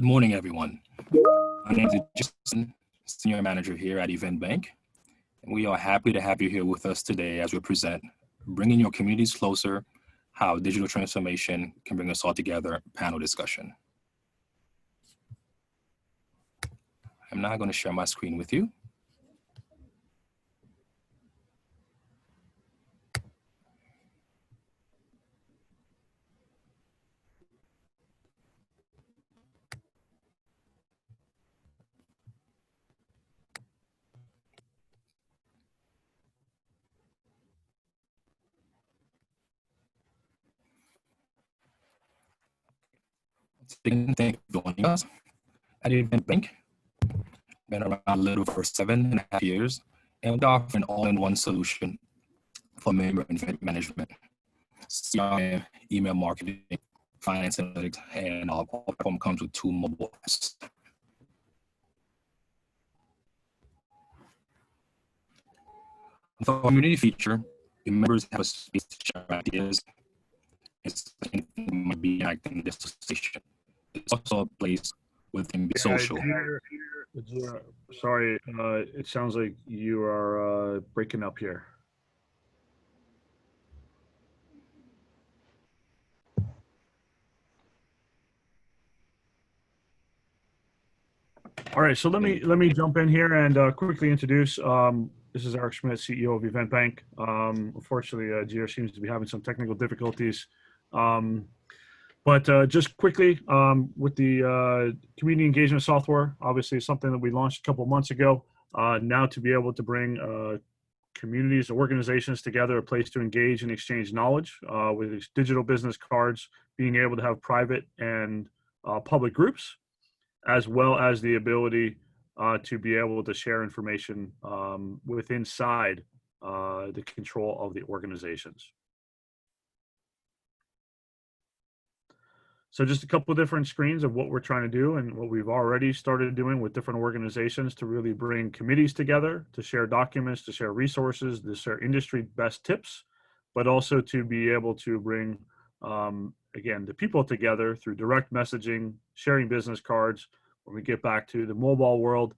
Good morning, everyone. My name is Jason, Senior Manager here at EventBank, and we are happy to have you here with us today as we present Bringing Your Communities Closer, How Digital Transformation Can Bring Us All Together panel discussion. I'm now going to share my screen with you. Thank you for joining us at EventBank. Been around a little over 7.5 years, and we offer an all-in-one solution for member and event management, CRM, email marketing, finance analytics, and our platform comes with 2 mobile apps. For our community feature, the members have a space to share ideas. It's might be acting this station. It's also a place within the social. Sorry, it sounds like you are breaking up here. All right, so let me jump in here and quickly introduce. This is Eric Schmidt, CEO of EventBank. Unfortunately, GR seems to be having some technical difficulties. But just quickly, with the community engagement software, obviously something that we launched a couple of months ago. Now to be able to bring communities or organizations together, a place to engage and exchange knowledge with these digital business cards, being able to have private and public groups, as well as the ability to be able to share information with inside the control of the organizations. So just a couple of different screens of what we're trying to do and what we've already started doing with different organizations to really bring committees together, to share documents, to share resources, to share industry best tips, but also to be able to bring, again, the people together through direct messaging, sharing business cards. When we get back to the mobile world,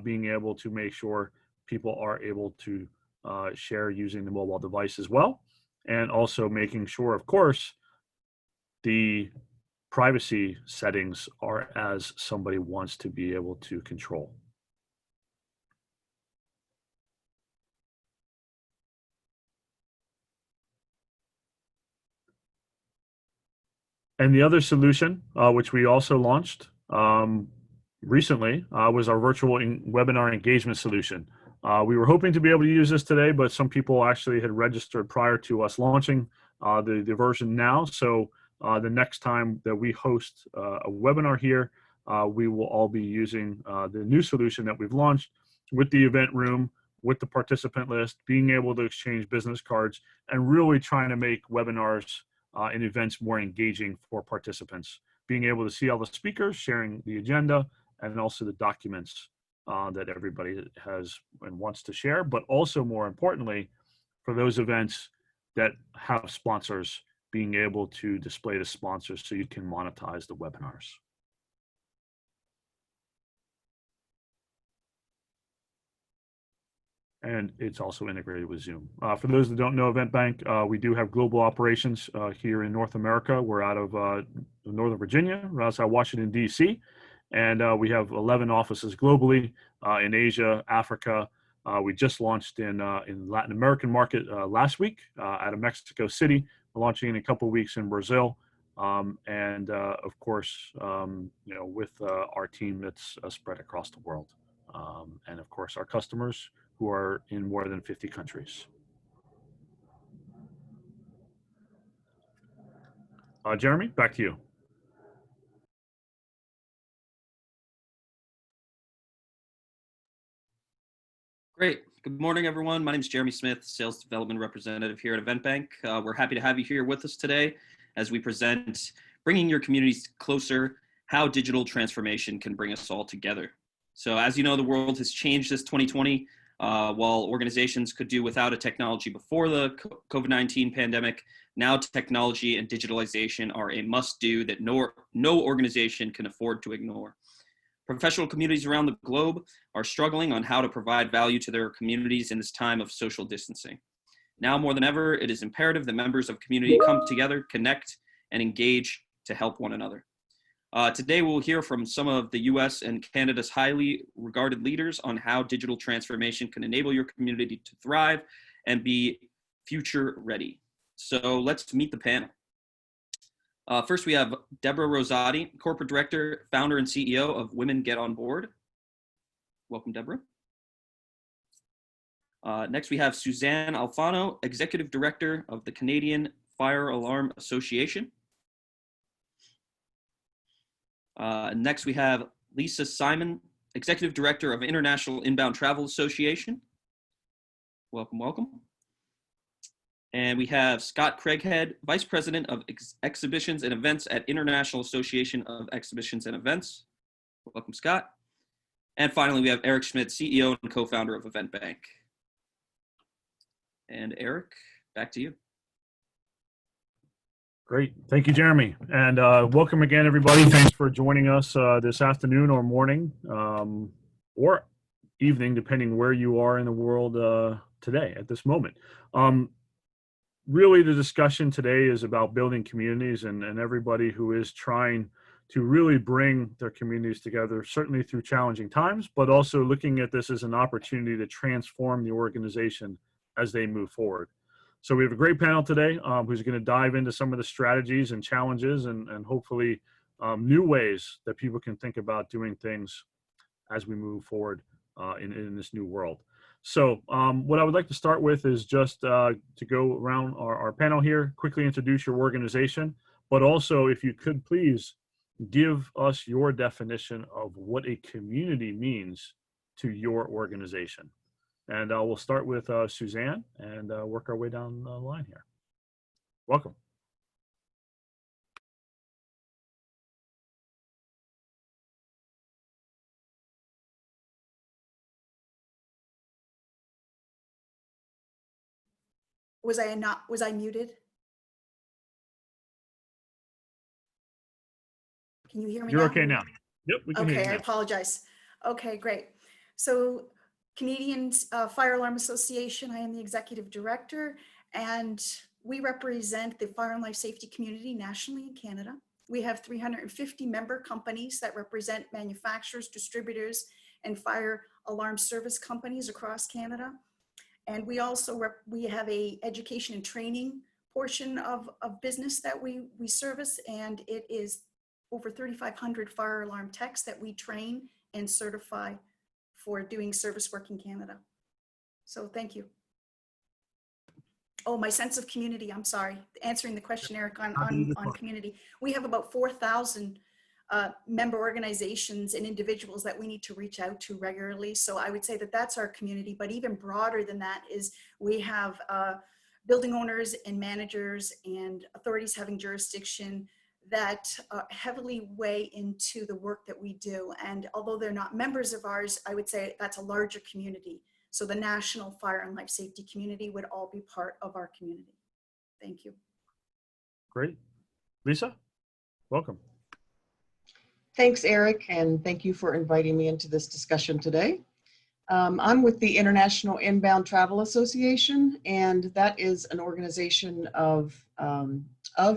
being able to make sure people are able to share using the mobile device as well. And also making sure, of course, the privacy settings are as somebody wants to be able to control. And the other solution, which we also launched recently, was our virtual webinar engagement solution. We were hoping to be able to use this today, but some people actually had registered prior to us launching the version now. So the next time that we host a webinar here, we will all be using the new solution that we've launched with the event room, with the participant list, being able to exchange business cards, and really trying to make webinars and events more engaging for participants. Being able to see all the speakers, sharing the agenda, and also the documents that everybody has and wants to share, but also more importantly, for those events that have sponsors, being able to display the sponsors so you can monetize the webinars. And it's also integrated with Zoom. For those that don't know EventBank, we do have global operations here in North America. We're out of Northern Virginia, right outside Washington, D.C. And we have 11 offices globally in Asia, Africa. We just launched in Latin American market last week out of Mexico City. We're launching in a couple of weeks in Brazil, and of course, with our team that's spread across the world, and of course, our customers who are in more than 50 countries. Jeremy, back to you. Great. Good morning, everyone. My name is Jeremy Smith, Sales Development Representative here at EventBank. We're happy to have you here with us today as we present Bringing Your Communities Closer, How Digital Transformation Can Bring Us All Together. So as you know, the world has changed this 2020. While organizations could do without a technology before the COVID-19 pandemic, now technology and digitalization are a must-do that no organization can afford to ignore. Professional communities around the globe are struggling on how to provide value to their communities in this time of social distancing. Now more than ever, it is imperative that members of community come together, connect, and engage to help one another. Today, we'll hear from some of the US and Canada's highly regarded leaders on how digital transformation can enable your community to thrive and be future ready. So let's meet the panel. First, we have Deborah Rosati, Corporate Director, Founder, and CEO of Women Get On Board. Welcome, Deborah. Next, we have Suzanne Alfano, Executive Director of the Canadian Fire Alarm Association. Next, we have Lisa Simon, Executive Director of International Inbound Travel Association. Welcome, welcome. And we have Scott Craighead, Vice President of Exhibitions and Events at International Association of Exhibitions and Events. Welcome, Scott. And finally, we have Eric Schmidt, CEO and co-founder of EventBank. And Eric, back to you. Great. Thank you, Jeremy. And welcome again, everybody. Thanks for joining us this afternoon or morning or evening, depending where you are in the world today at this moment. Really, the discussion today is about building communities and everybody who is trying to really bring their communities together, certainly through challenging times, but also looking at this as an opportunity to transform the organization as they move forward. So we have a great panel today who's going to dive into some of the strategies and challenges and hopefully new ways that people can think about doing things as we move forward in this new world. So what I would like to start with is just to go around our panel here, quickly introduce your organization, but also if you could please give us your definition of what a community means to your organization. And we'll start with Suzanne and work our way down the line here. Welcome. Was I muted? Can you hear me? You're now? okay now. Yep, we can hear you Okay, I now. apologize. Okay, great. So Canadian Fire Alarm Association, I am the executive director, and we represent the fire and life safety community nationally in Canada. We have 350 member companies that represent manufacturers, distributors, and fire alarm service companies across Canada. And we also we have a education and training portion of business that we service, and it is over 3,500 fire alarm techs that we train and certify for doing service work in Canada. So thank you. Oh, my sense of community, I'm sorry. Answering the question, Eric, on community. We have about 4,000 member organizations and individuals that we need to reach out to regularly. So I would say that that's our community, but even broader than that is we have building owners and managers and authorities having jurisdiction that heavily weigh into the work that we do. And although they're not members of ours, I would say that's a larger community. So the national fire and life safety community would all be part of our community. Thank you. Great. Lisa, welcome. Thanks, Eric, and thank you for inviting me into this discussion today. I'm with the International Inbound Travel Association, and that is an organization of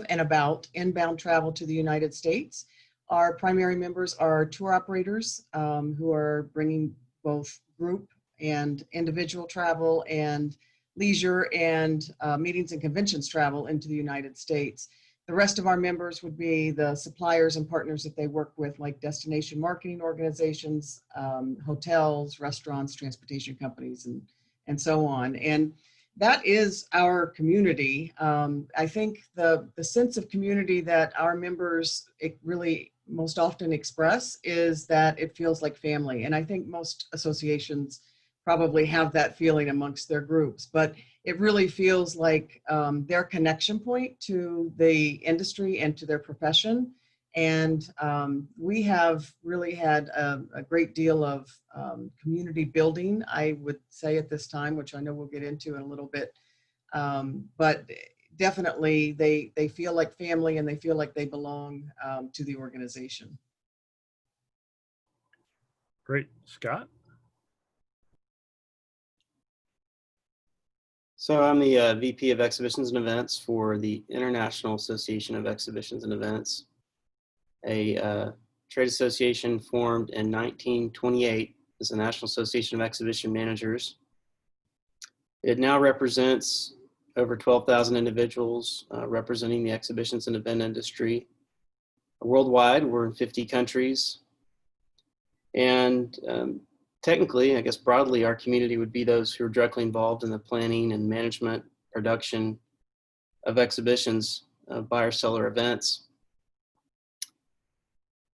and about inbound travel to the United States. Our primary members are tour operators who are bringing both group and individual travel and leisure and meetings and conventions travel into the United States. The rest of our members would be the suppliers and partners that they work with, like destination marketing organizations, hotels, restaurants, transportation companies, and so on. And that is our community. I think the sense of community that our members really most often express is that it feels like family. And I think most associations probably have that feeling amongst their groups, but it really feels like their connection point to the industry and to their profession. And we have really had a great deal of community building, I would say at this time, which I know we'll get into in a little bit. But definitely they feel like family and they feel like they belong to the organization. Great. Scott? So I'm the VP of Exhibitions and Events for the International Association of Exhibitions and Events, a trade association formed in 1928 as the National Association of Exhibition Managers. It now represents over 12,000 individuals representing the exhibitions and event industry. Worldwide, we're in 50 countries. And technically, I guess broadly, our community would be those who are directly involved in the planning and management, production of exhibitions, buyer seller events.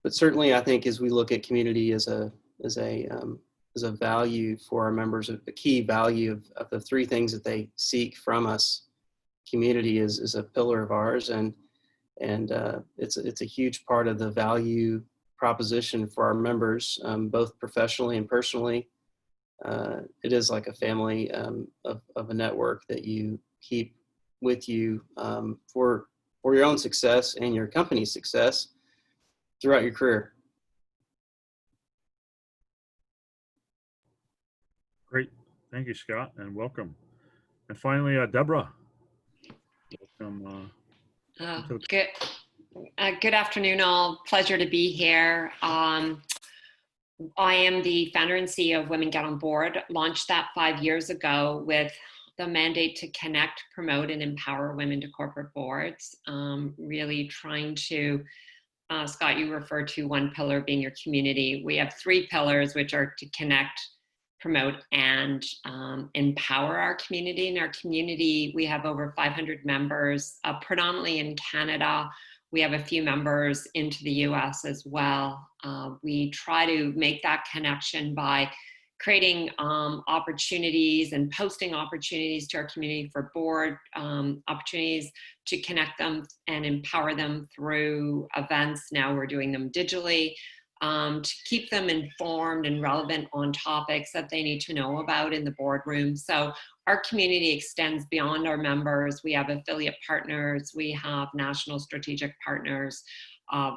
But certainly, I think as we look at community as a value for our members, a key value of the three things that they seek from us, community is a pillar of ours, and it's a huge part of the value proposition for our members, both professionally and personally. It is like a family of a network that you keep with you for your own success and your company's success throughout your career. Great. Thank you, Scott, and welcome. And finally, Deborah. Welcome. Good afternoon, all. Pleasure to be here. I am the founder and CEO of Women Get On Board. Launched that 5 years ago with the mandate to connect, promote, and empower women to corporate boards. Really trying to, Scott, you referred to one pillar being your community. We have 3 pillars, which are to connect, promote, and empower our community. In our community, we have over 500 members, predominantly in Canada. We have a few members into the US as well. We try to make that connection by creating opportunities and posting opportunities to our community for board opportunities to connect them and empower them through events. Now we're doing them digitally. To keep them informed and relevant on topics that they need to know about in the boardroom. So our community extends beyond our members. We have affiliate partners, we have national strategic partners,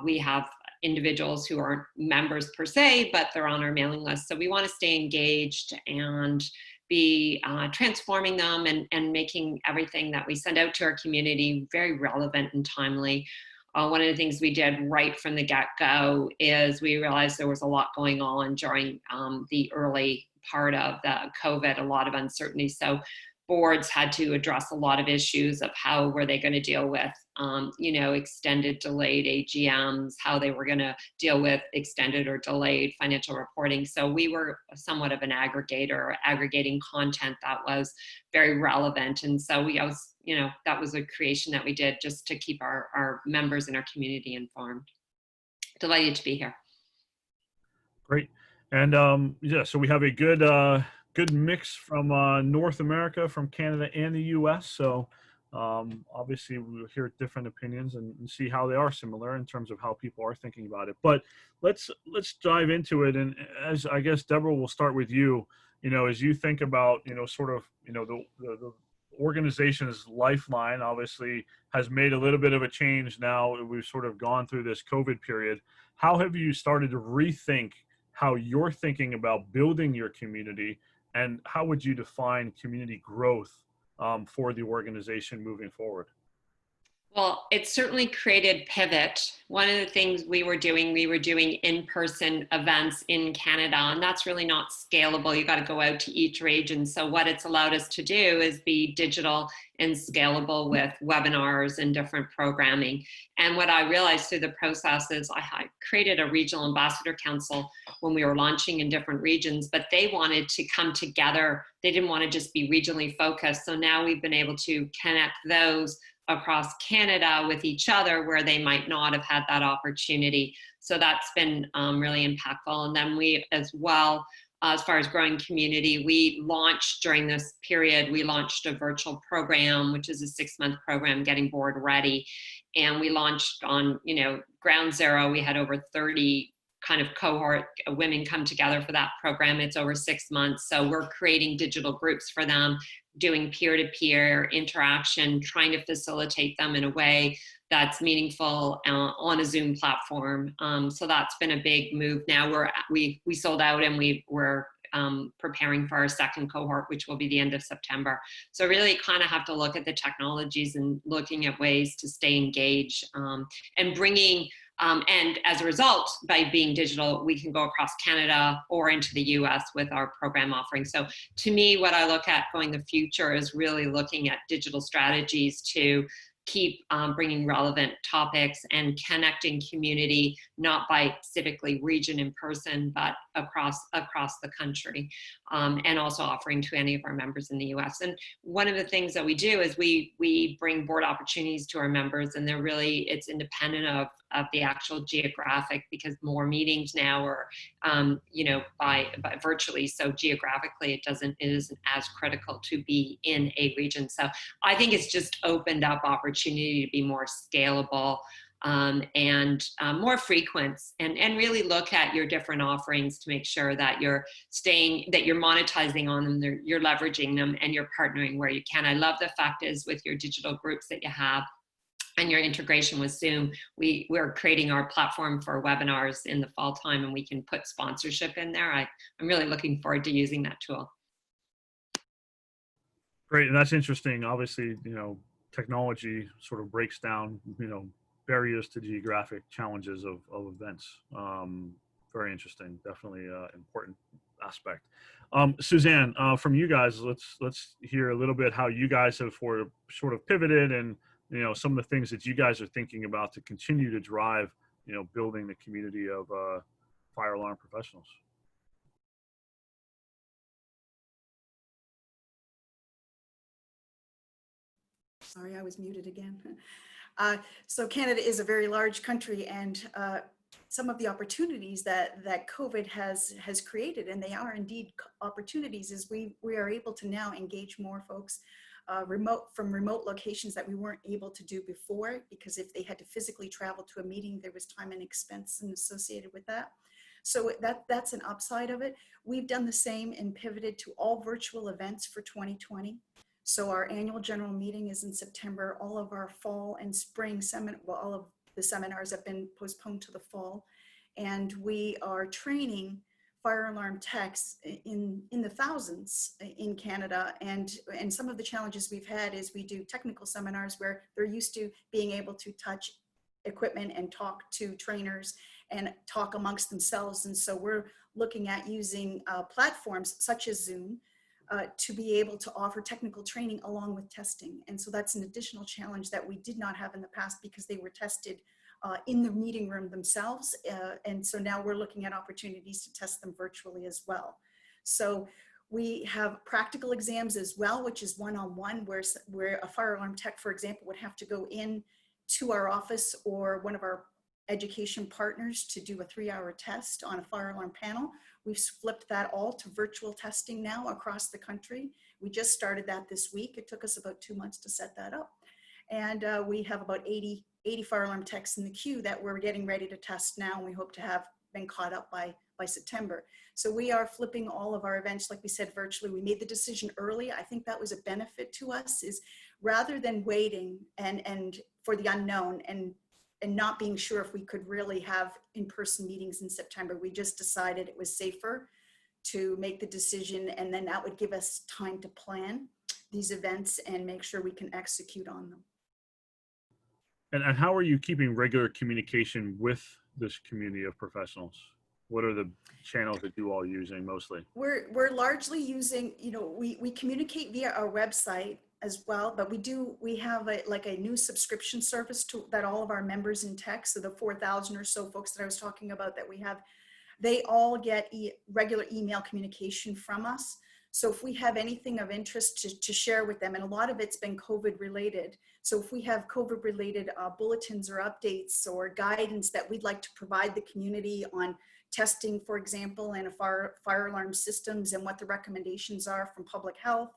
we have individuals who aren't members per se, but they're on our mailing list. So we want to stay engaged and be transforming them and making everything that we send out to our community very relevant and timely. One of the things we did right from the get-go is we realized there was a lot going on during the early part of the COVID, a lot of uncertainty. So boards had to address a lot of issues of how were they going to deal with, extended delayed AGMs, how they were going to deal with extended or delayed financial reporting. So we were somewhat of an aggregator, aggregating content that was very relevant. And so that was a creation that we did just to keep our members in our community informed. Delighted to be here. Great. And so we have a good mix from North America, from Canada and the US. So obviously we'll hear different opinions and see how they are similar in terms of how people are thinking about it. But let's dive into it. And as I guess, Deborah, we'll start with you. As you think about, the organization's lifeline obviously has made a little bit of a change now. We've sort of gone through this COVID period. How have you started to rethink how you're thinking about building your community, and how would you define community growth for the organization moving forward? Well, it certainly created pivot. One of the things we were doing in-person events in Canada, and that's really not scalable. You got to go out to each region. So what it's allowed us to do is be digital and scalable with webinars and different programming. And what I realized through the process is I created a regional ambassador council when we were launching in different regions, but they wanted to come together. They didn't want to just be regionally focused. So now we've been able to connect those across Canada with each other where they might not have had that opportunity. So that's been really impactful. And then we as well, as far as growing community, we launched during this period, we launched a virtual program, which is a 6-month program, Getting Board Ready. And we launched on, ground zero. We had over 30 kind of cohort women come together for that program. It's over 6 months. So we're creating digital groups for them, doing peer-to-peer interaction, trying to facilitate them in a way that's meaningful on a Zoom platform. So that's been a big move. Now we sold out, and we're preparing for our second cohort, which will be the end of September. So really kind of have to look at the technologies and looking at ways to stay engaged, and bringing, and as a result, by being digital, we can go across Canada or into the US with our program offering. So to me, what I look at going the future is really looking at digital strategies to keep bringing relevant topics and connecting community, not by specifically region in person, but across the country, and also offering to any of our members in the US. And one of the things that we do is we bring board opportunities to our members, and it's independent of the actual geographic, because more meetings now are, by virtually. So geographically, it isn't as critical to be in a region. So I think it's just opened up opportunity to be more scalable, and more frequent, and really look at your different offerings to make sure that you're monetizing on them, you're leveraging them, and you're partnering where you can. I love the fact is with your digital groups that you have and your integration with Zoom, we're creating our platform for webinars in the fall time, and we can put sponsorship in there. I'm really looking forward to using that tool. Great, and that's interesting. Obviously, technology sort of breaks down, barriers to geographic challenges of events. Very interesting, definitely important aspect. Suzanne, from you guys, let's hear a little bit how you guys have sort of pivoted, and some of the things that you guys are thinking about to continue to drive, building the community of fire alarm professionals. Sorry, I was muted again. So Canada is a very large country, and some of the opportunities that COVID has created, and they are indeed opportunities, is we are able to now engage more folks from remote locations that we weren't able to do before, because if they had to physically travel to a meeting, there was time and expense associated with that. So that's an upside of it. We've done the same and pivoted to all virtual events for 2020. So our annual general meeting is in September. All of our fall and spring all of the seminars have been postponed to the fall. And we are training fire alarm techs in the thousands in Canada. And some of the challenges we've had is we do technical seminars where they're used to being able to touch equipment and talk to trainers and talk amongst themselves. And so we're looking at using platforms such as Zoom to be able to offer technical training along with testing. And so that's an additional challenge that we did not have in the past, because they were tested in the meeting room themselves. And so now we're looking at opportunities to test them virtually as well. So we have practical exams as well, which is one-on-one, where a fire alarm tech, for example, would have to go in to our office or one of our education partners to do a 3-hour test on a fire alarm panel. We've flipped that all to virtual testing now across the country. We just started that this week. It took us about 2 months to set that up. And we have about 80 fire alarm techs in the queue that we're getting ready to test now. And we hope to have been caught up by September. So we are flipping all of our events, like we said, virtually. We made the decision early. I think that was a benefit to us, is rather than waiting and for the unknown and not being sure if we could really have in-person meetings in September, we just decided it was safer to make the decision, and then that would give us time to plan these events and make sure we can execute on them. And how are you keeping regular communication with this community of professionals? What are the channels that you all using mostly? We're largely using, we communicate via our website as well, but we have a new subscription service that all of our members in tech, so the 4,000 or so folks that I was talking about that we have, they all get regular email communication from us. So if we have anything of interest to share with them, and a lot of it's been COVID related. So if we have COVID related bulletins or updates or guidance that we'd like to provide the community on testing, for example, and fire alarm systems and what the recommendations are from public health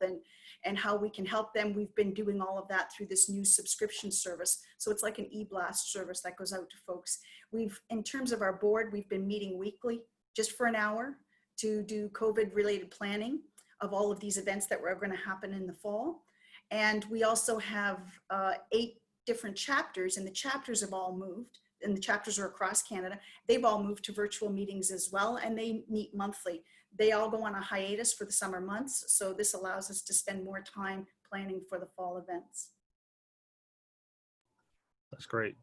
and how we can help them. We've been doing all of that through this new subscription service. So it's like an e-blast service that goes out to folks. In terms of our board, we've been meeting weekly just for an hour to do COVID related planning of all of these events that were going to happen in the fall. And we also have 8 different chapters, and the chapters have all moved, and the chapters are across Canada. They've all moved to virtual meetings as well, and they meet monthly. They all go on a hiatus for the summer months, so this allows us to spend more time planning for the fall events. That's great.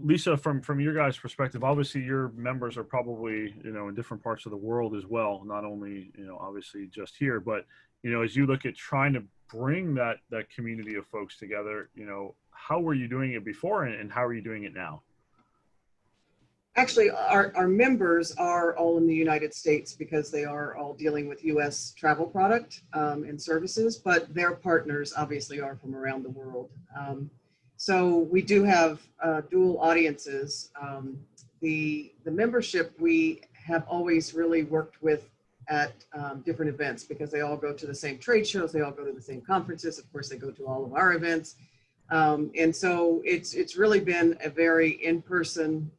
Lisa, from your guys' perspective, obviously your members are probably, in different parts of the world as well, not only, obviously just here, but, as you look at trying to bring that community of folks together, how were you doing it before and how are you doing it now? Actually, our members are all in the United States because they are all dealing with U.S. travel product and services, but their partners obviously are from around the world. So we do have dual audiences. The membership we have always really worked with at different events because they all go to the same trade shows, they all go to the same conferences. Of course, they go to all of our events. And so it's really been a very in-person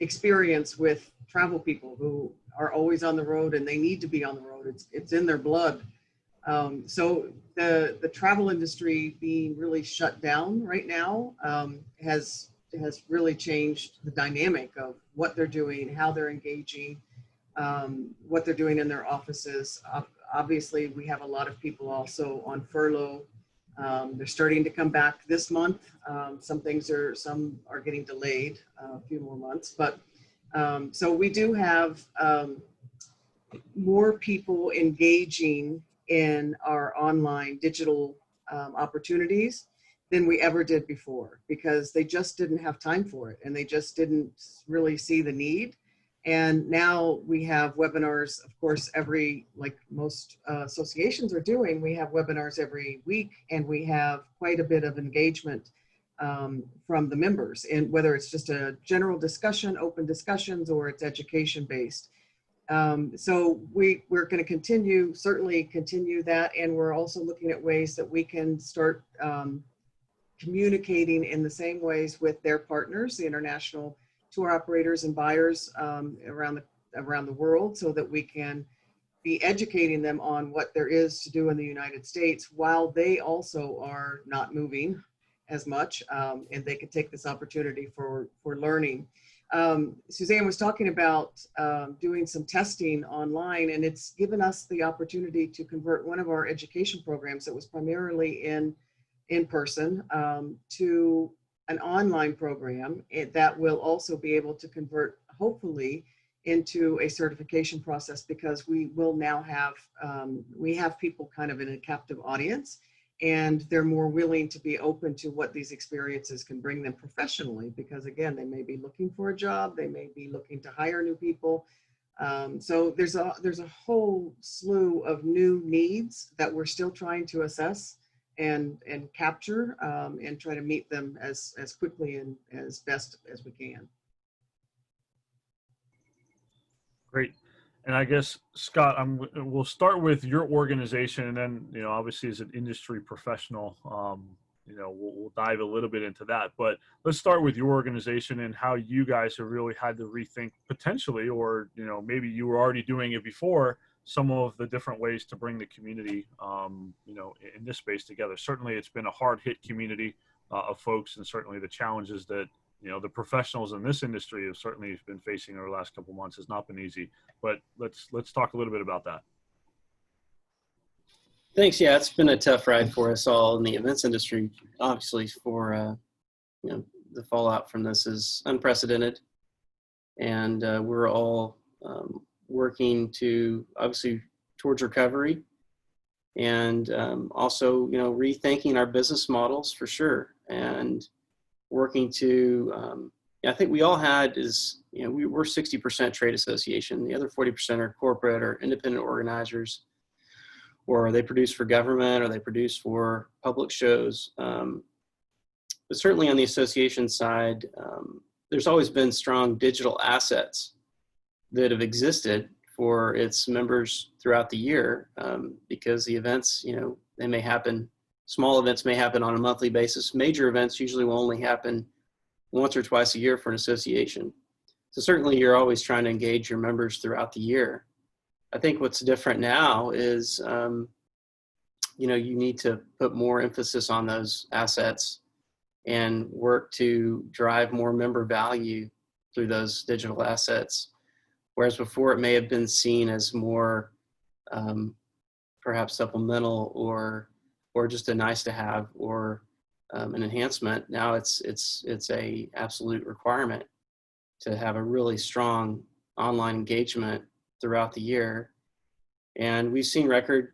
experience with travel people who are always on the road and they need to be on the road. It's in their blood. So the travel industry being really shut down right now has really changed the dynamic of what they're doing, how they're engaging, what they're doing in their offices. Obviously, we have a lot of people also on furlough. They're starting to come back this month. Some are getting delayed a few more months, but so we do have more people engaging in our online digital opportunities than we ever did before because they just didn't have time for it and they just didn't really see the need. And now we have webinars, of course, like most associations are doing, we have webinars every week and we have quite a bit of engagement from the members, and whether it's just a general discussion, open discussions, or it's education based. So we're going to certainly continue that. And we're also looking at ways that we can start communicating in the same ways with their partners, the international tour operators and buyers around the world, so that we can be educating them on what there is to do in the United States while they also are not moving as much, and they can take this opportunity for learning. Suzanne was talking about doing some testing online, and it's given us the opportunity to convert one of our education programs that was primarily in person to an online program that will also be able to convert, hopefully, into a certification process, because we will now have, we have people kind of in a captive audience, and they're more willing to be open to what these experiences can bring them professionally, because again, they may be looking for a job, they may be looking to hire new people. So there's a whole slew of new needs that we're still trying to assess and capture and try to meet them as quickly and as best as we can. Great. And I guess, Scott, we'll start with your organization, and then, obviously as an industry professional, we'll dive a little bit into that. But let's start with your organization and how you guys have really had to rethink potentially, or, maybe you were already doing it before, some of the different ways to bring the community, in this space together. Certainly it's been a hard hit community of folks, and certainly the challenges that, the professionals in this industry have certainly been facing over the last couple of months has not been easy. But let's talk a little bit about that. Thanks. Yeah, it's been a tough ride for us all in the events industry. Obviously, for the fallout from this is unprecedented, and we're all working obviously towards recovery, and also rethinking our business models for sure, and working to I think we all had is we're 60% trade association, the other 40% are corporate or independent organizers, or they produce for government or they produce for public shows. But certainly on the association side, there's always been strong digital assets that have existed for its members throughout the year, because the events, they may happen, small events may happen on a monthly basis. Major events usually will only happen once or twice a year for an association. So certainly you're always trying to engage your members throughout the year. I think what's different now is, you need to put more emphasis on those assets and work to drive more member value through those digital assets. Whereas before it may have been seen as more perhaps supplemental or just a nice to have or an enhancement. Now it's a absolute requirement to have a really strong online engagement throughout the year. And we've seen record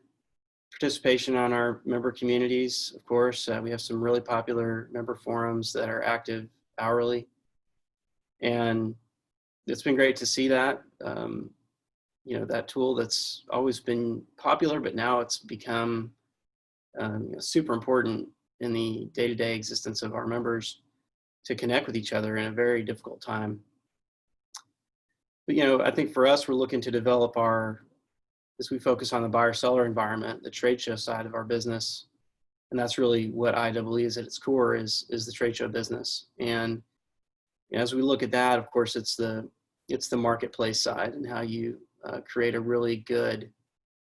participation on our member communities. Of course, we have some really popular member forums that are active hourly. And it's been great to see that, that tool that's always been popular, but now it's become super important in the day-to-day existence of our members to connect with each other in a very difficult time. But, I think for us, we're looking to develop as we focus on the buyer-seller environment, the trade show side of our business. And that's really what IEEE is at its core is the trade show business. And as we look at that, of course, it's the marketplace side and how you create a really good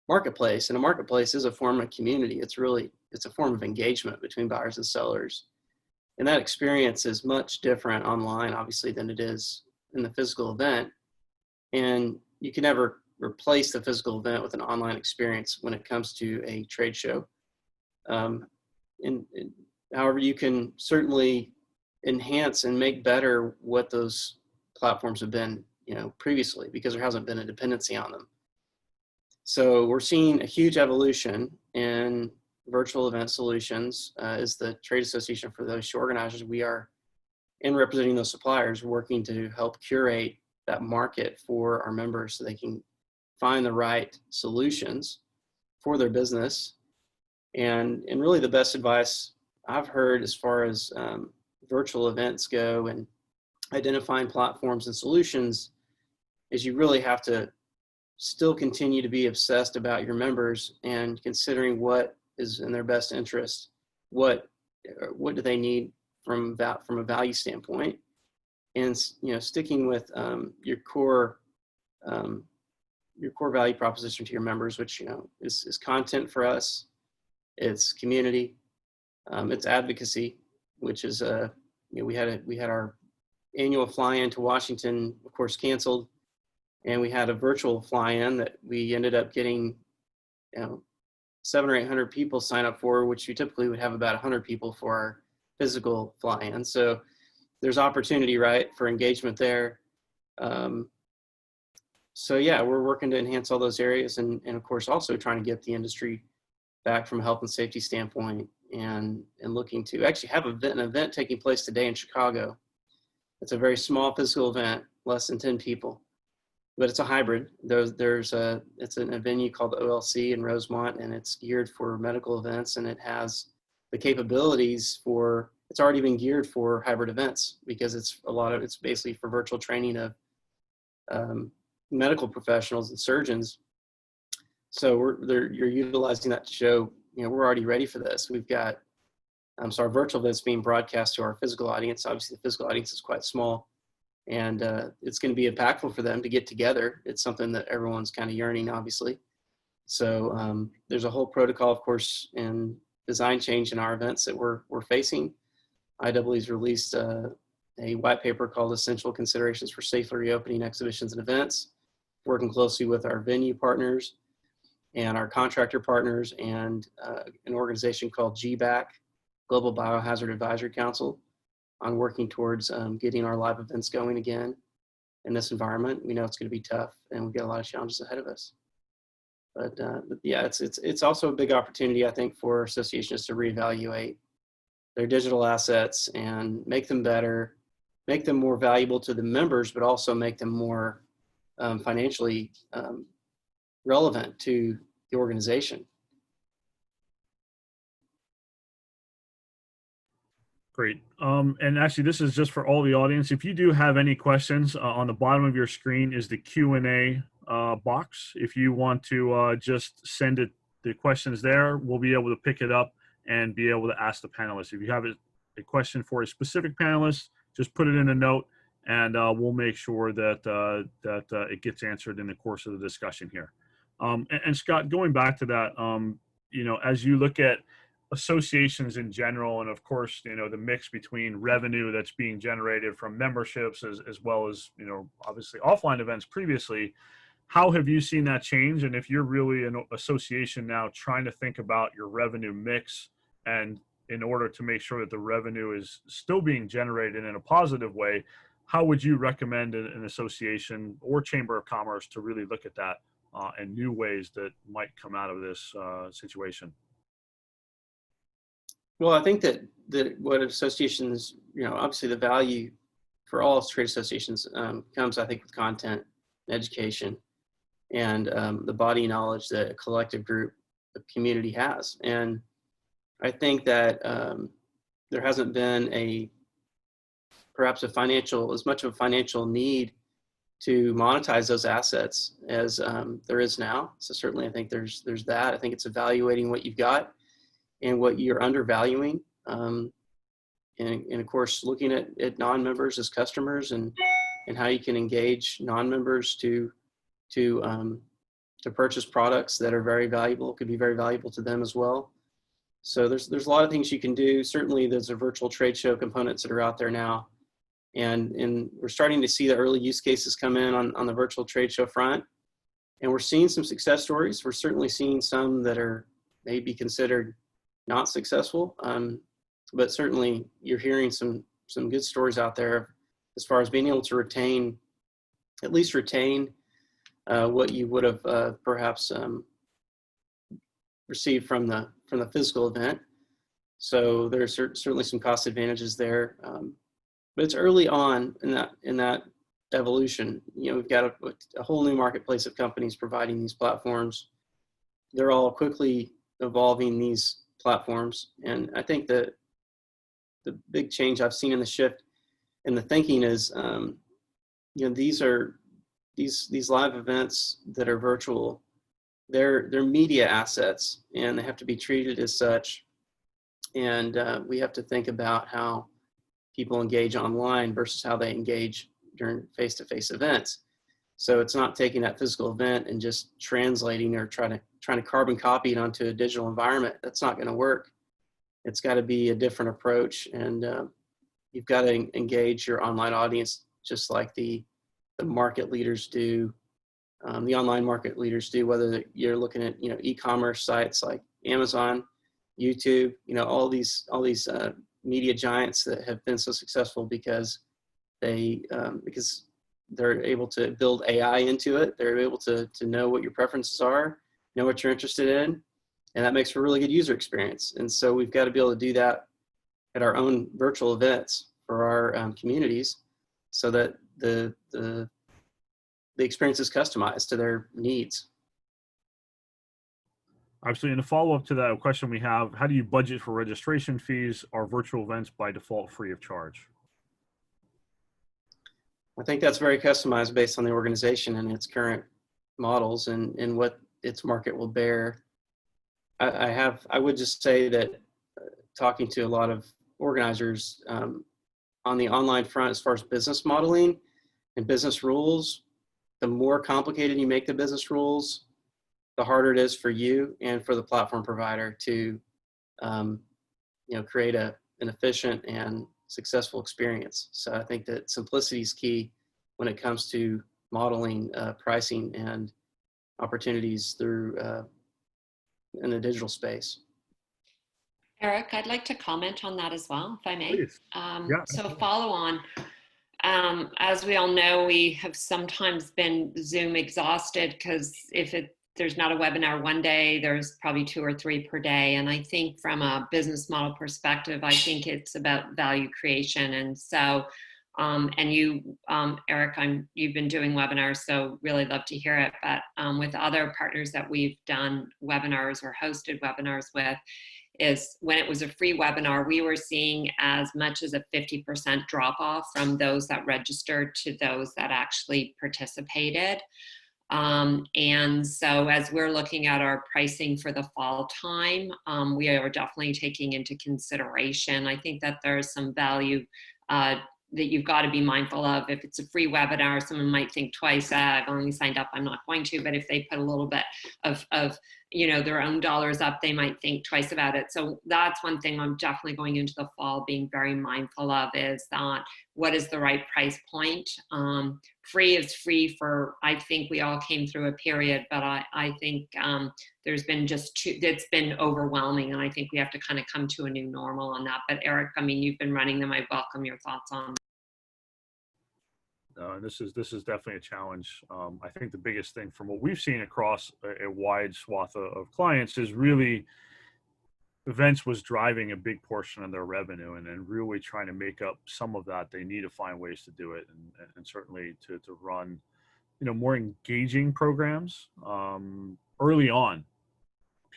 marketplace. And a marketplace is a form of community. It's a form of engagement between buyers and sellers. And that experience is much different online, obviously, than it is in the physical event. And you can never replace the physical event with an online experience when it comes to a trade show. However, you can certainly enhance and make better what those platforms have been, previously, because there hasn't been a dependency on them. So we're seeing a huge evolution in virtual event solutions. As the trade association for those show organizers, we are, in representing those suppliers, working to help curate that market for our members so they can find the right solutions for their business. And really the best advice I've heard as far as virtual events go and identifying platforms and solutions is you really have to still continue to be obsessed about your members and considering what is in their best interest. What do they need from a value standpoint, and sticking with your core value proposition to your members, which is content for us, it's community, it's advocacy, which is we had our annual fly-in to Washington, of course, canceled, and we had a virtual fly-in that we ended up getting 700 or 800 people sign up for, which we typically would have about 100 people for our physical fly-in. So there's opportunity, right, for engagement there. So yeah, we're working to enhance all those areas, and of course also trying to get the industry back from a health and safety standpoint, and looking to actually have an event taking place today in Chicago. It's a very small physical event, less than 10 people, but it's a hybrid. It's a venue called the OLC in Rosemont, and it's geared for medical events, and it has the capabilities for, it's already been geared for hybrid events because it's basically for virtual training of medical professionals and surgeons. So you're utilizing that to show, we're already ready for this. We've got, so our virtual events being broadcast to our physical audience. Obviously the physical audience is quite small, and it's going to be impactful for them to get together. It's something that everyone's kind of yearning, obviously. So there's a whole protocol, of course, and design change in our events that we're facing. IEEE's released a white paper called Essential Considerations for Safely Reopening Exhibitions and Events, working closely with our venue partners and our contractor partners and an organization called GBAC, Global Biohazard Advisory Council, on working towards getting our live events going again in this environment. We know it's going to be tough, and we've got a lot of challenges ahead of us. But yeah, it's also a big opportunity, I think, for associations to reevaluate their digital assets and make them better, make them more valuable to the members, but also make them more financially relevant to the organization. Great. And actually, this is just for all the audience. If you do have any questions, on the bottom of your screen is the Q&A box. If you want to just send it the questions there, we'll be able to pick it up and be able to ask the panelists. If you have a question for a specific panelist, just put it in a note, and we'll make sure that it gets answered in the course of the discussion here. And Scott, going back to that, as you look at associations in general, and of course, the mix between revenue that's being generated from memberships as well as, obviously offline events previously, how have you seen that change? And if you're really an association now trying to think about your revenue mix, and in order to make sure that the revenue is still being generated in a positive way, how would you recommend an association or chamber of commerce to really look at that and new ways that might come out of this situation? Well, I think that what associations, obviously the value for all trade associations comes, I think, with content and education and the body knowledge that a collective group, a community has. And I think that there hasn't been perhaps as much of a financial need to monetize those assets as there is now. So certainly I think there's that. I think it's evaluating what you've got and what you're undervaluing. And of course, looking at non-members as customers and how you can engage non-members to purchase products that are very valuable, could be very valuable to them as well. So there's a lot of things you can do. Certainly there's a virtual trade show components that are out there now. And we're starting to see the early use cases come in on the virtual trade show front. And we're seeing some success stories. We're certainly seeing some that are maybe considered not successful. But certainly you're hearing some good stories out there as far as being able to at least retain what you would have perhaps received from the physical event. So there's certainly some cost advantages there. But it's early on in that evolution. We've got a whole new marketplace of companies providing these platforms. They're all quickly evolving these platforms. And I think that the big change I've seen in the shift in the thinking is, these live events that are virtual, they're media assets and they have to be treated as such. And we have to think about how people engage online versus how they engage during face-to-face events. So it's not taking that physical event and just translating or trying to carbon copy it onto a digital environment. That's not going to work. It's got to be a different approach, and you've got to engage your online audience just like the market leaders do, the online market leaders do, whether you're looking at e-commerce sites like Amazon, YouTube, all these media giants that have been so successful because they're able to build AI into it. They're able to know what your preferences are, know what you're interested in, and that makes for a really good user experience. And so we've got to be able to do that at our own virtual events for our communities, so that the experience is customized to their needs. Absolutely. And a follow-up to that question we have, how do you budget for registration fees? Are virtual events by default free of charge? I think that's very customized based on the organization and its current models and what its market will bear. I would just say that talking to a lot of organizers on the online front, as far as business modeling and business rules, the more complicated you make the business rules, the harder it is for you and for the platform provider to create an efficient and successful experience. So I think that simplicity is key when it comes to modeling pricing and opportunities through in the digital space. Eric, I'd like to comment on that as well, if I may. Please. Yeah. So follow on. As we all know, we have sometimes been Zoom exhausted because there's not a webinar one day, there's probably 2 or 3 per day. And I think from a business model perspective, I think it's about value creation. And so, and you, Eric, you've been doing webinars, so really love to hear it. But with other partners that we've done webinars or hosted webinars with, is when it was a free webinar, we were seeing as much as a 50% drop off from those that registered to those that actually participated. And so as we're looking at our pricing for the fall time, we are definitely taking into consideration. I think that there's some value that you've got to be mindful of. If it's a free webinar, someone might think twice, I've only signed up, I'm not going to. But if they put a little bit of their own dollars up, they might think twice about it. So that's one thing I'm definitely going into the fall being very mindful of, is that what is the right price point? Free is free for, I think we all came through a period, but I think there's been it's been overwhelming, and I think we have to kind of come to a new normal on that. But Eric, I mean, you've been running them. I welcome your thoughts on. This is definitely a challenge. I think the biggest thing from what we've seen across a wide swath of clients is really events was driving a big portion of their revenue, and then really trying to make up some of that. They need to find ways to do it, and certainly to run, more engaging programs. Early on,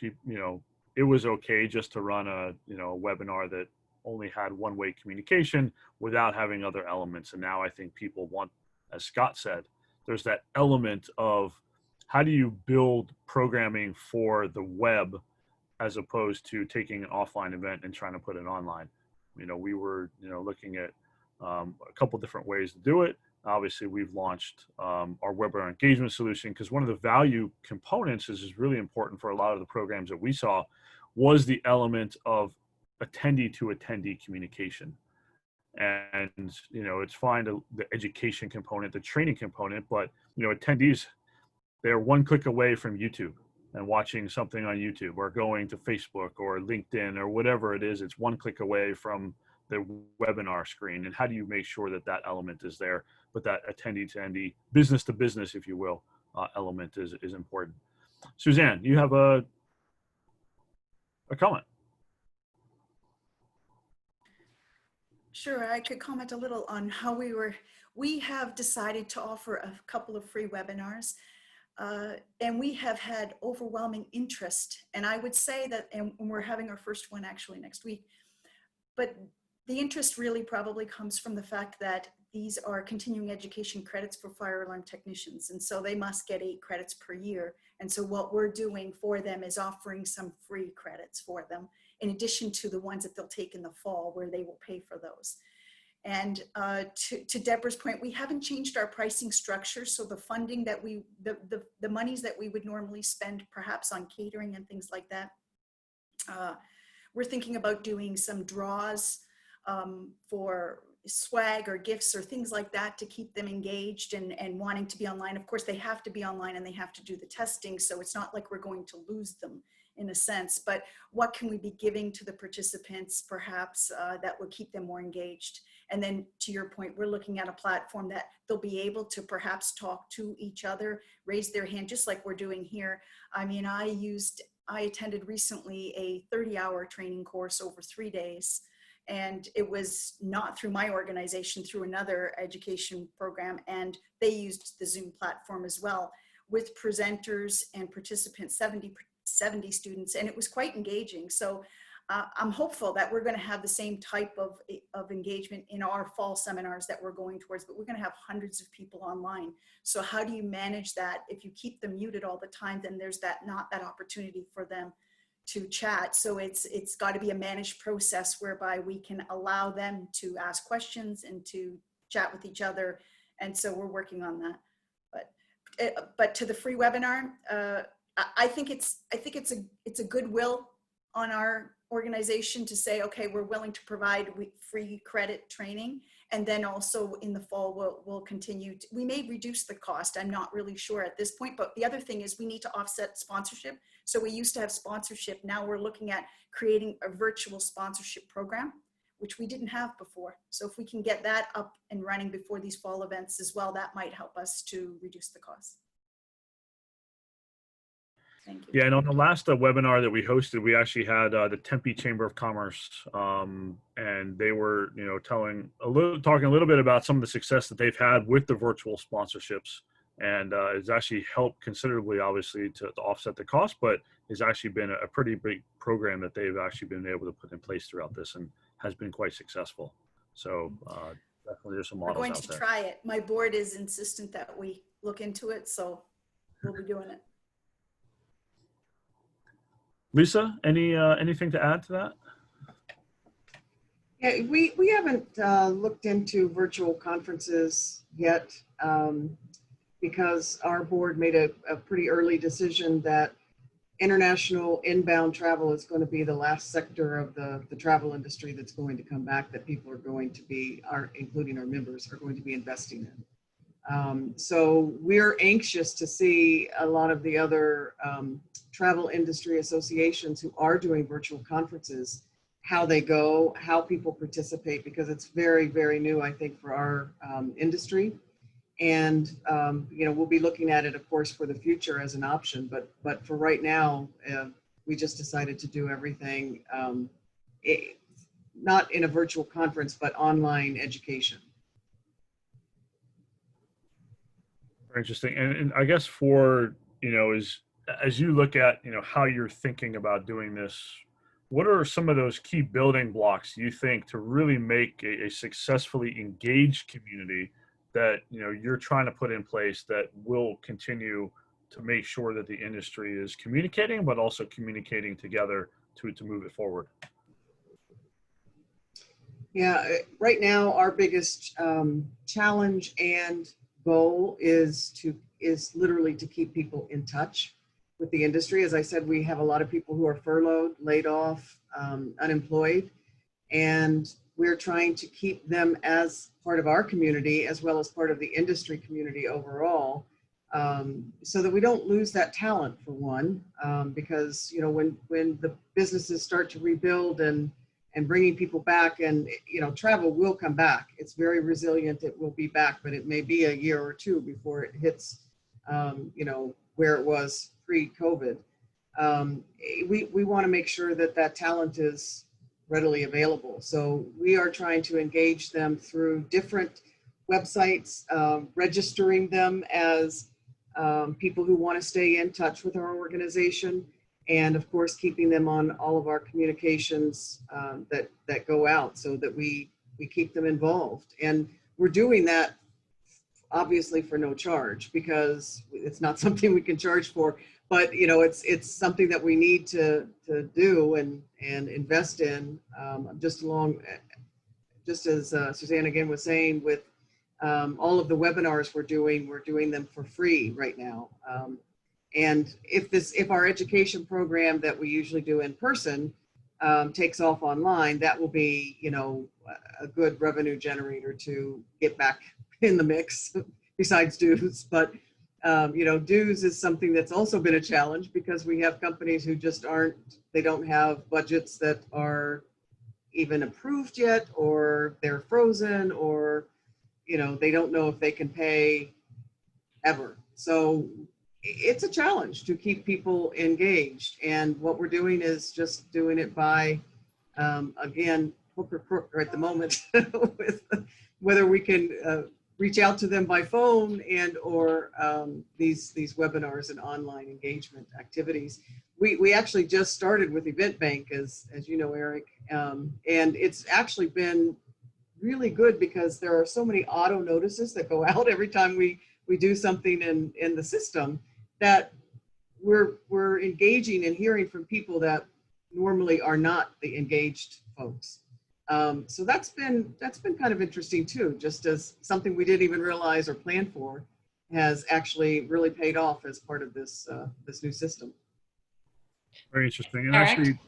it was okay just to run a webinar that only had one-way communication without having other elements. And now I think people want, as Scott said, there's that element of how do you build programming for the web as opposed to taking an offline event and trying to put it online. We were, looking at a couple different ways to do it. Obviously, we've launched our webinar engagement solution, because one of the value components is really important for a lot of the programs that we saw was the element of attendee to attendee communication. And it's fine the education component, the training component, but attendees, they're one click away from YouTube and watching something on YouTube, or going to Facebook or LinkedIn or whatever it is. It's one click away from the webinar screen. And how do you make sure that that element is there, but that attendee to attendee, business to business, if you will, element is important. Suzanne, you have a comment. Sure, I could comment a little on how we have decided to offer a couple of free webinars, and we have had overwhelming interest. And I would say that, and we're having our first one actually next week, but the interest really probably comes from the fact that these are continuing education credits for fire alarm technicians. And so they must get 8 credits per year. And so what we're doing for them is offering some free credits for them, in addition to the ones that they'll take in the fall, where they will pay for those. And to Deborah's point, we haven't changed our pricing structure. So the funding that the monies that we would normally spend perhaps on catering and things like that, we're thinking about doing some draws for swag or gifts or things like that to keep them engaged and wanting to be online. Of course, they have to be online and they have to do the testing. So it's not like we're going to lose them in a sense, but what can we be giving to the participants perhaps that will keep them more engaged? And then to your point, we're looking at a platform that they'll be able to perhaps talk to each other, raise their hand, just like we're doing here. I mean, I attended recently a 30-hour training course over 3 days. And it was not through my organization, through another education program. And they used the Zoom platform as well, with presenters and participants, 70 students. And it was quite engaging. So I'm hopeful that we're going to have the same type of engagement in our fall seminars that we're going towards, but we're going to have hundreds of people online. So how do you manage that? If you keep them muted all the time, then there's not that opportunity for them to chat. So it's got to be a managed process whereby we can allow them to ask questions and to chat with each other. And so we're working on that. But to the free webinar, I think it's a goodwill on our organization to say, okay, we're willing to provide free credit training. And then also in the fall, we'll continue. We may reduce the cost. I'm not really sure at this point, but the other thing is we need to offset sponsorship. So we used to have sponsorship. Now we're looking at creating a virtual sponsorship program, which we didn't have before. So if we can get that up and running before these fall events as well, that might help us to reduce the cost. Thank you. Yeah, and on the last webinar that we hosted, we actually had the Tempe Chamber of Commerce, and they were, talking a little bit about some of the success that they've had with the virtual sponsorships, and it's actually helped considerably, obviously, to offset the cost, but it's actually been a pretty big program that they've actually been able to put in place throughout this, and has been quite successful. So definitely there's some models out there. We're going to try it. My board is insistent that we look into it, so we'll be doing it. Lisa, anything to add to that? Yeah, we haven't looked into virtual conferences yet because our board made a pretty early decision that international inbound travel is going to be the last sector of the travel industry that's going to come back, that people are going to be, including our members, are going to be investing in. So we're anxious to see a lot of the other travel industry associations who are doing virtual conferences, how they go, how people participate, because it's very, very new, I think, for our industry. And, you know, we'll be looking at it, of course, for the future as an option, but for right now, we just decided to do everything, not in a virtual conference, but online education. Very interesting. And I guess for, you know, as you look at, you know, how you're thinking about doing this, what are some of those key building blocks you think to really make a successfully engaged community that, you know, you're trying to put in place that will continue to make sure that the industry is communicating, but also communicating together to move it forward? Yeah, right now our biggest challenge and goal is literally to keep people in touch with the industry. As I said, we have a lot of people who are furloughed, laid off, unemployed, and we're trying to keep them as part of our community as well as part of the industry community overall, so that we don't lose that talent, for one, because, you know, when the businesses start to rebuild and bringing people back, and, you know, travel will come back. It's very resilient. It will be back, but it may be a year or two before it hits, you know, where it was pre-COVID. We want to make sure that that talent is readily available. So we are trying to engage them through different websites, registering them as people who want to stay in touch with our organization, and of course keeping them on all of our communications that go out, so that we keep them involved. And we're doing that obviously for no charge, because it's not something we can charge for, but, you know, it's something that we need to do and invest in, just as Suzanne again was saying, with all of the webinars we're doing them for free right now. And if our education program that we usually do in person takes off online, that will be, you know, a good revenue generator to get back in the mix, besides dues. But you know, dues is something that's also been a challenge, because we have companies who just they don't have budgets that are even approved yet, or they're frozen, or, you know, they don't know if they can pay ever. So it's a challenge to keep people engaged. And what we're doing is just doing it by, again, hook or crook at the moment, with whether we can reach out to them by phone or these webinars and online engagement activities. We actually just started with EventBank, as you know, Eric, and it's actually been really good, because there are so many auto notices that go out every time we do something in the system, that we're engaging and hearing from people that normally are not the engaged folks. So that's been kind of interesting too, just as something we didn't even realize or plan for has actually really paid off as part of this new system. Very interesting. And Eric, actually,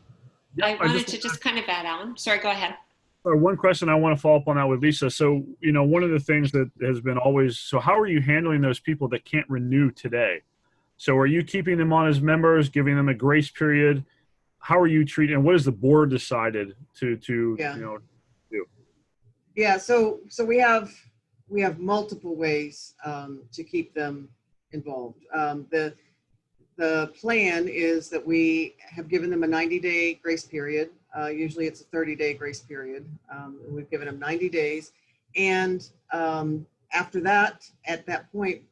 I wanted to just kind of add on. Sorry, go ahead. One question I want to follow up on that with Lisa. So, you know, one of the things that has been always, so how are you handling those people that can't renew today? So are you keeping them on as members, giving them a grace period? How are you treating, and what has the board decided to you know, do? Yeah, so we have multiple ways to keep them involved. The plan is that we have given them a 90-day grace period. Usually it's a 30-day grace period. We've given them 90 days. And after that, at that point,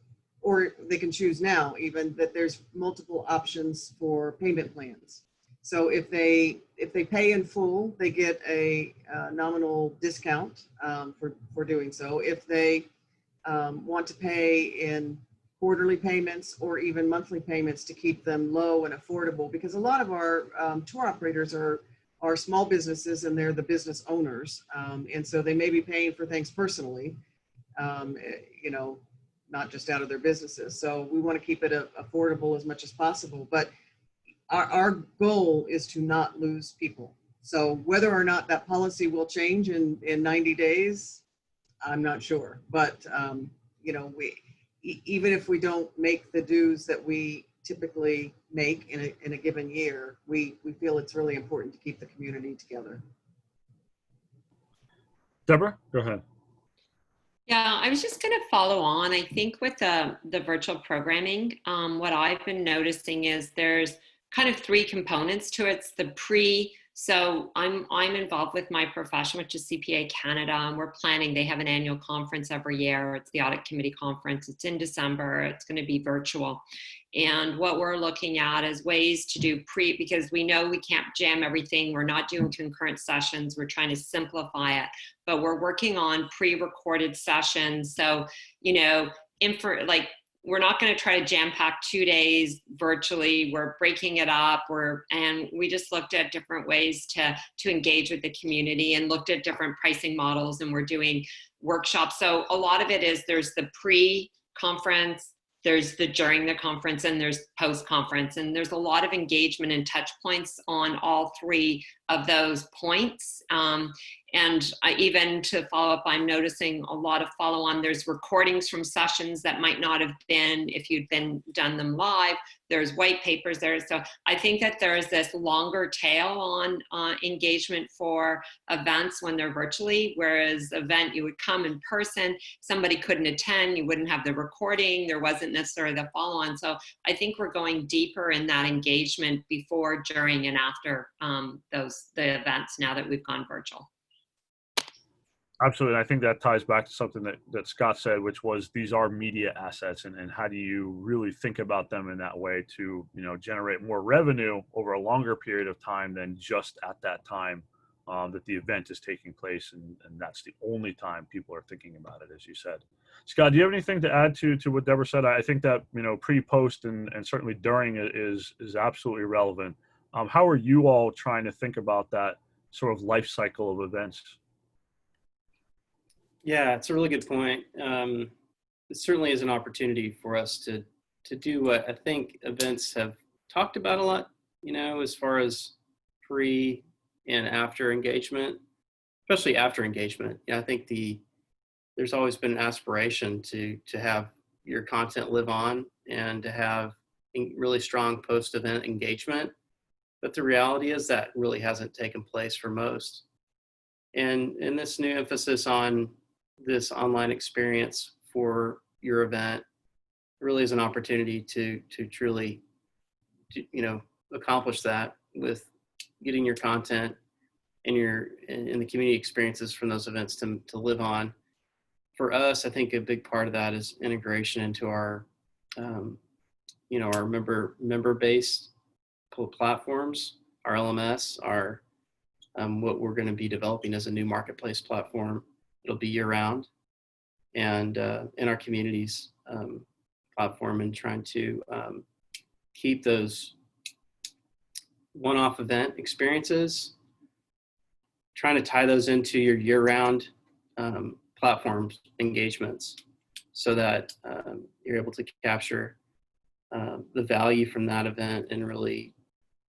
or they can choose now even, that there's multiple options for payment plans. So if they pay in full, they get a nominal discount for doing so. If they want to pay in quarterly payments or even monthly payments to keep them low and affordable, because a lot of our tour operators are small businesses and they're the business owners. And so they may be paying for things personally, you know, not just out of their businesses. So we want to keep it affordable as much as possible. But our goal is to not lose people. So whether or not that policy will change in 90 days, I'm not sure. But, you know, even if we don't make the dues that we typically make in a given year, we feel it's really important to keep the community together. Deborah, go ahead. Yeah, I was just going to follow on. I think with the virtual programming, what I've been noticing is there's kind of three components to it. It's the pre. So I'm involved with my profession, which is CPA Canada, and we're planning. They have an annual conference every year. It's the Audit Committee Conference. It's in December. It's going to be virtual. And what we're looking at is ways to do because we know we can't jam everything. We're not doing concurrent sessions. We're trying to simplify it, but we're working on pre-recorded sessions. So, you know, we're not going to try to jam pack 2 days virtually. We're breaking it up. And we just looked at different ways to engage with the community and looked at different pricing models, and we're doing workshops. So a lot of it is there's the pre-conference, there's the during the conference, and there's post-conference. And there's a lot of engagement and touch points on all three of those points. And even to follow up, I'm noticing a lot of follow on. There's recordings from sessions that might not have been if you'd done them live. There's white papers there. So I think that there is this longer tail on engagement for events when they're virtually, whereas event you would come in person, somebody couldn't attend, you wouldn't have the recording, there wasn't necessarily the follow on. So I think we're going deeper in that engagement before, during, and after the events now that we've gone virtual. Absolutely. I think that ties back to something that Scott said, which was these are media assets, and how do you really think about them in that way to, you know, generate more revenue over a longer period of time than just at that time that the event is taking place. And that's the only time people are thinking about it, as you said. Scott, do you have anything to add to what Deborah said? I think that, you know, pre-post and certainly during it is absolutely relevant. How are you all trying to think about that sort of life cycle of events? Yeah, it's a really good point. It certainly is an opportunity for us to do what I think events have talked about a lot, you know, as far as pre and after engagement, especially after engagement. Yeah, I think there's always been an aspiration to have your content live on and to have really strong post-event engagement. But the reality is that really hasn't taken place for most. And this new emphasis on this online experience for your event really is an opportunity to truly, you know, accomplish that with getting your content and the community experiences from those events to live on. For us, I think a big part of that is integration into our, you know, our member-based platforms, our LMS, our what we're going to be developing as a new marketplace platform. It'll be year-round, and in our communities platform, and trying to keep those one-off event experiences, trying to tie those into your year-round platform engagements, so that you're able to capture the value from that event and really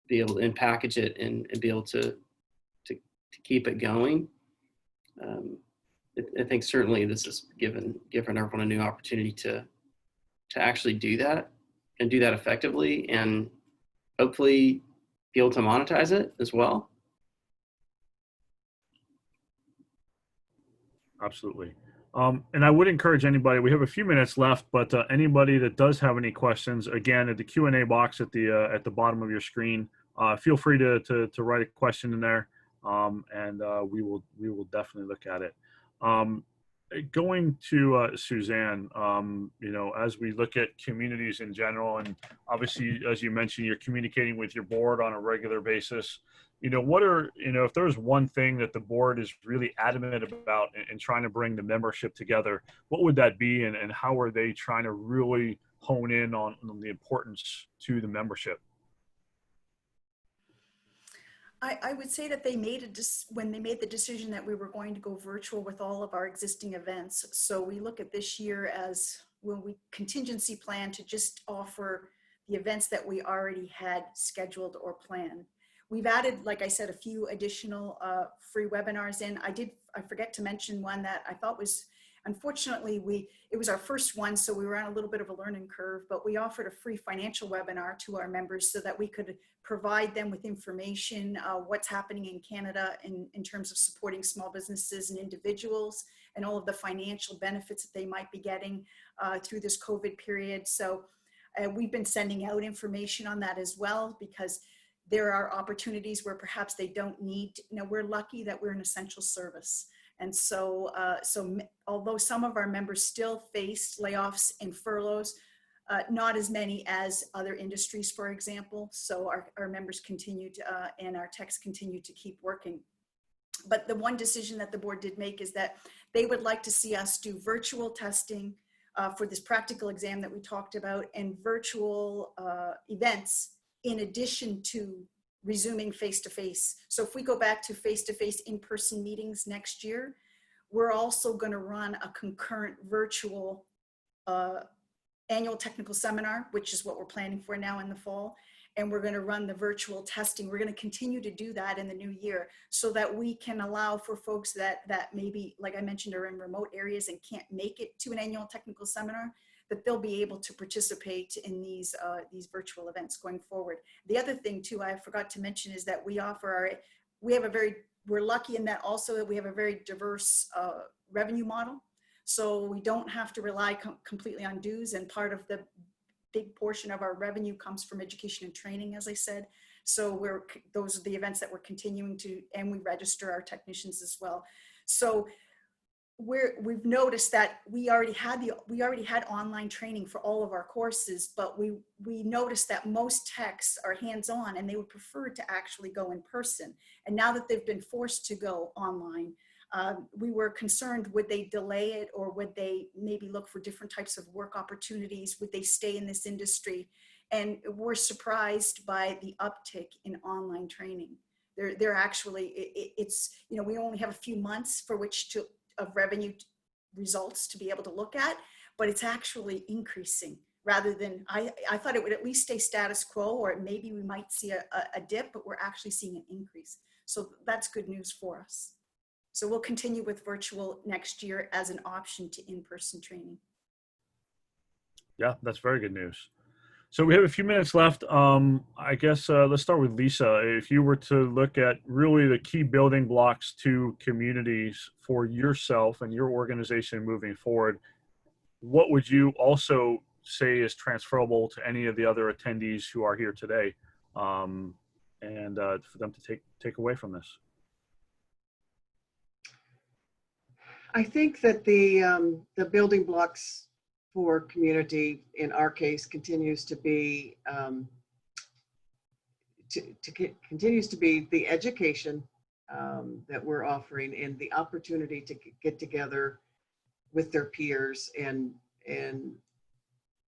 be able to package it and be able to keep it going. I think certainly this has given everyone a new opportunity to actually do that and do that effectively, and hopefully be able to monetize it as well. Absolutely. And I would encourage anybody, we have a few minutes left, but anybody that does have any questions, again, at the Q&A box at the bottom of your screen, feel free to write a question in there, and we will definitely look at it. Going to Suzanne, you know, as we look at communities in general, and obviously, as you mentioned, you're communicating with your board on a regular basis. You know, what are, you know, if there's one thing that the board is really adamant about in trying to bring the membership together, what would that be, and how are they trying to really hone in on the importance to the membership? I would say that they made when they made the decision that we were going to go virtual with all of our existing events. So we look at this year as when we contingency plan to just offer the events that we already had scheduled or planned. We've added, like I said, a few additional free webinars in. I forget to mention one that I thought was, unfortunately, it was our first one, so we were on a little bit of a learning curve, but we offered a free financial webinar to our members so that we could provide them with information, what's happening in Canada in terms of supporting small businesses and individuals, and all of the financial benefits that they might be getting through this COVID period. So we've been sending out information on that as well, because there are opportunities where perhaps they don't need, you know, we're lucky that we're an essential service. And so, although some of our members still face layoffs and furloughs, not as many as other industries, for example. So our members continue to, and our techs continue to keep working. But the one decision that the board did make is that they would like to see us do virtual testing for this practical exam that we talked about, and virtual events in addition to resuming face-to-face. So if we go back to face-to-face in-person meetings next year, we're also going to run a concurrent virtual annual technical seminar, which is what we're planning for now in the fall. And we're going to run the virtual testing. We're going to continue to do that in the new year so that we can allow for folks that maybe, like I mentioned, are in remote areas and can't make it to an annual technical seminar, that they'll be able to participate in these virtual events going forward. The other thing too, I forgot to mention, is that we offer we're lucky in that also that we have a very diverse revenue model. So we don't have to rely completely on dues, and part of the big portion of our revenue comes from education and training, as I said. So those are the events that we're continuing to, and we register our technicians as well. So we've noticed that we already had online training for all of our courses, but we noticed that most techs are hands-on and they would prefer to actually go in person. And now that they've been forced to go online, we were concerned, would they delay it, or would they maybe look for different types of work opportunities? Would they stay in this industry? And we're surprised by the uptick in online training. They're actually, it's, you know, we only have a few months for which of revenue results to be able to look at, but it's actually increasing rather than, I thought it would at least stay status quo, or maybe we might see a dip, but we're actually seeing an increase. So that's good news for us. So we'll continue with virtual next year as an option to in-person training. Yeah, that's very good news. So we have a few minutes left. I guess let's start with Lisa. If you were to look at really the key building blocks to communities for yourself and your organization moving forward, what would you also say is transferable to any of the other attendees who are here today, and for them to take away from this? I think that the building blocks for community, in our case, continues to be continues to be the education that we're offering, and the opportunity to get together with their peers in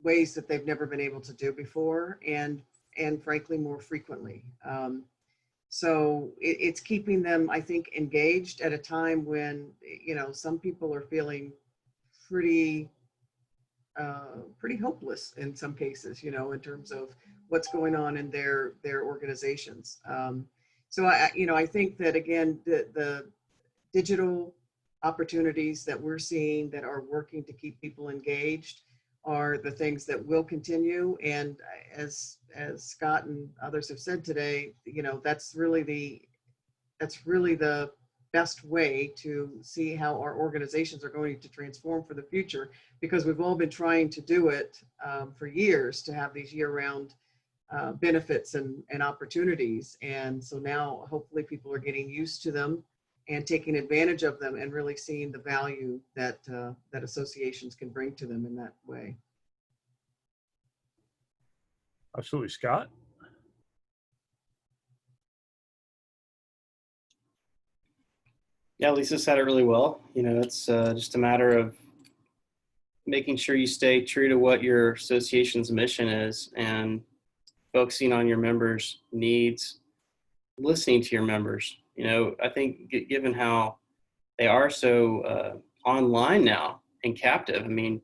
ways that they've never been able to do before, and frankly more frequently. So it's keeping them, I think, engaged at a time when, you know, some people are feeling pretty hopeless in some cases, you know, in terms of what's going on in their organizations. So I think that, again, the digital opportunities that we're seeing that are working to keep people engaged are the things that will continue. And as Scott and others have said today, you know, that's really the best way to see how our organizations are going to transform for the future, because we've all been trying to do it for years, to have these year-round benefits and opportunities. And so now hopefully people are getting used to them, and taking advantage of them and really seeing the value that that associations can bring to them in that way. Absolutely. Scott? Yeah, Lisa said it really well. You know, it's just a matter of making sure you stay true to what your association's mission is and focusing on your members' needs, listening to your members. You know, I think given how they are so online now and captive, I mean,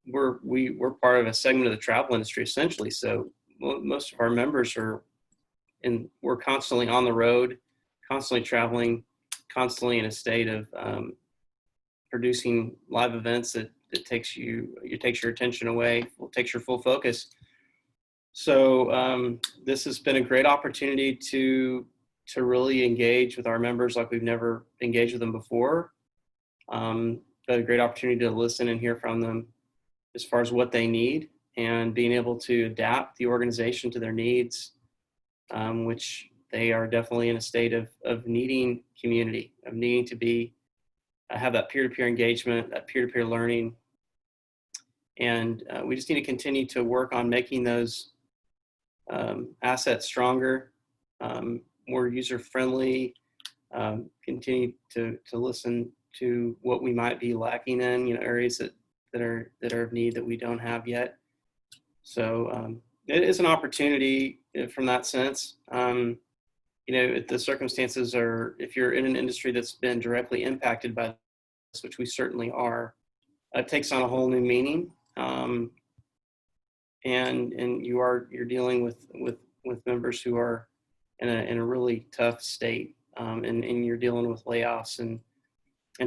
we're part of a segment of the travel industry essentially. So most of our members we're constantly on the road, constantly traveling, constantly in a state of producing live events that takes your attention away, takes your full focus. So this has been a great opportunity to really engage with our members like we've never engaged with them before. But a great opportunity to listen and hear from them as far as what they need and being able to adapt the organization to their needs, which they are definitely in a state of needing community, of needing to have that peer-to-peer engagement, that peer-to-peer learning. And we just need to continue to work on making those assets stronger, more user-friendly, continue to listen to what we might be lacking in, you know, areas that are of need that we don't have yet. So it is an opportunity from that sense. You know, the circumstances are, if you're in an industry that's been directly impacted by this, which we certainly are, it takes on a whole new meaning. And you're dealing with members who are in a really tough state, and you're dealing with layoffs and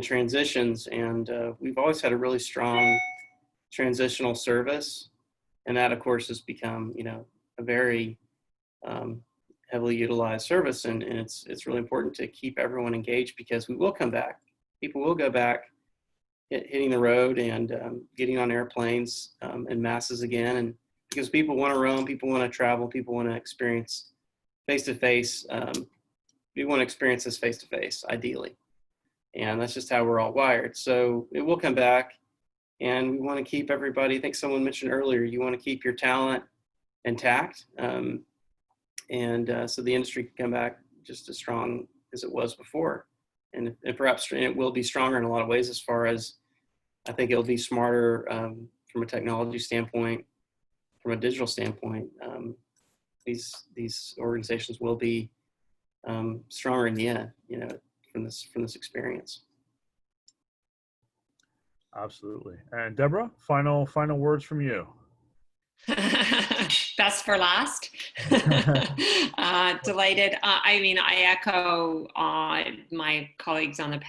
transitions. And we've always had a really strong transitional service, and that of course has become, you know, a very heavily utilized service, and it's really important to keep everyone engaged because we will come back. People will go back hitting the road and getting on airplanes in masses again, and because people want to roam, people want to travel, people want to experience face-to-face. We want to experience this face-to-face, ideally, and that's just how we're all wired. So it will come back, and we want to keep everybody. I think someone mentioned earlier, you want to keep your talent intact, and so the industry can come back just as strong as it was before, and perhaps it will be stronger in a lot of ways. As far as I think it'll be smarter from a technology standpoint, from a digital standpoint. These organizations will be stronger in the end, you know, from this experience. Absolutely. And Deborah, final words from you. Best for last. Delighted. I mean, I echo my colleagues on the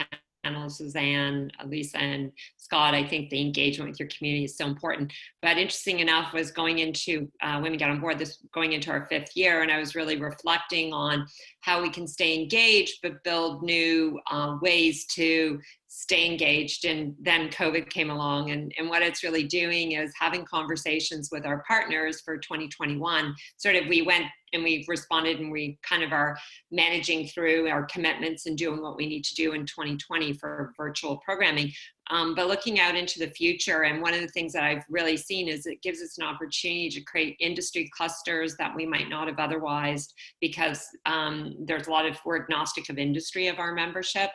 panel, Suzanne, Lisa, and Scott. I think the engagement with your community is so important. But interesting enough, was going into Women Get on Board, going into our 5th year, and I was really reflecting on how we can stay engaged, but build new ways to stay engaged. And then COVID came along, and what it's really doing is having conversations with our partners for 2021. Sort of, we went and we responded, and we kind of are managing through our commitments and doing what we need to do in 2020 for virtual programming. But looking out into the future, and one of the things that I've really seen is it gives us an opportunity to create industry clusters that we might not have otherwise, because there's a lot of, we're agnostic of industry of our membership.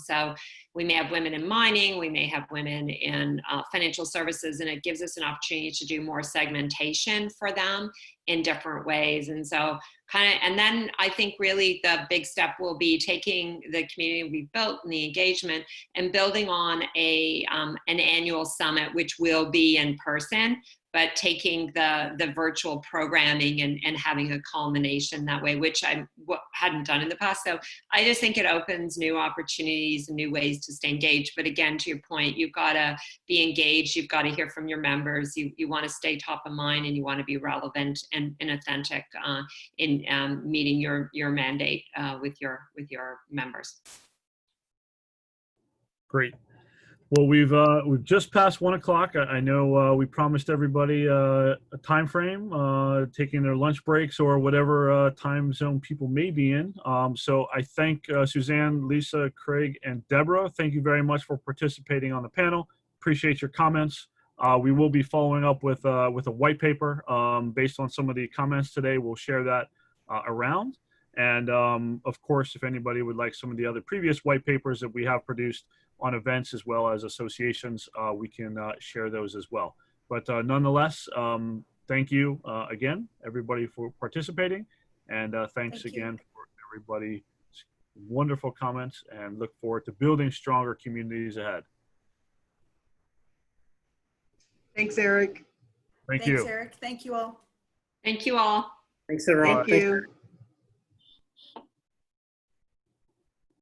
So we may have women in mining, we may have women in financial services, and it gives us an opportunity to do more segmentation for them in different ways. And so and then I think really the big step will be taking the community we've built and the engagement and building on an annual summit, which will be in person, but taking the virtual programming and having a culmination that way, which I hadn't done in the past. So I just think it opens new opportunities and new ways to stay engaged. But again, to your point, you've got to be engaged. You've got to hear from your members. You want to stay top of mind, and you want to be relevant and authentic in meeting your mandate with your members. Great. Well, we've just passed 1 o'clock. I know we promised everybody a time frame, taking their lunch breaks or whatever time zone people may be in. So I thank Suzanne, Lisa, Craig, and Deborah. Thank you very much for participating on the panel. Appreciate your comments. We will be following up with a white paper based on some of the comments today. We'll share that around. And of course, if anybody would like some of the other previous white papers that we have produced on events as well as associations, we can share those as well. But nonetheless, thank you again, everybody, for participating. And thanks Thank you. again for everybody's wonderful comments, and look forward to building stronger communities ahead. Thanks, Eric. Thank Thanks, you. Eric. Thank you all. Thank you all. Thanks, everyone. Thank you.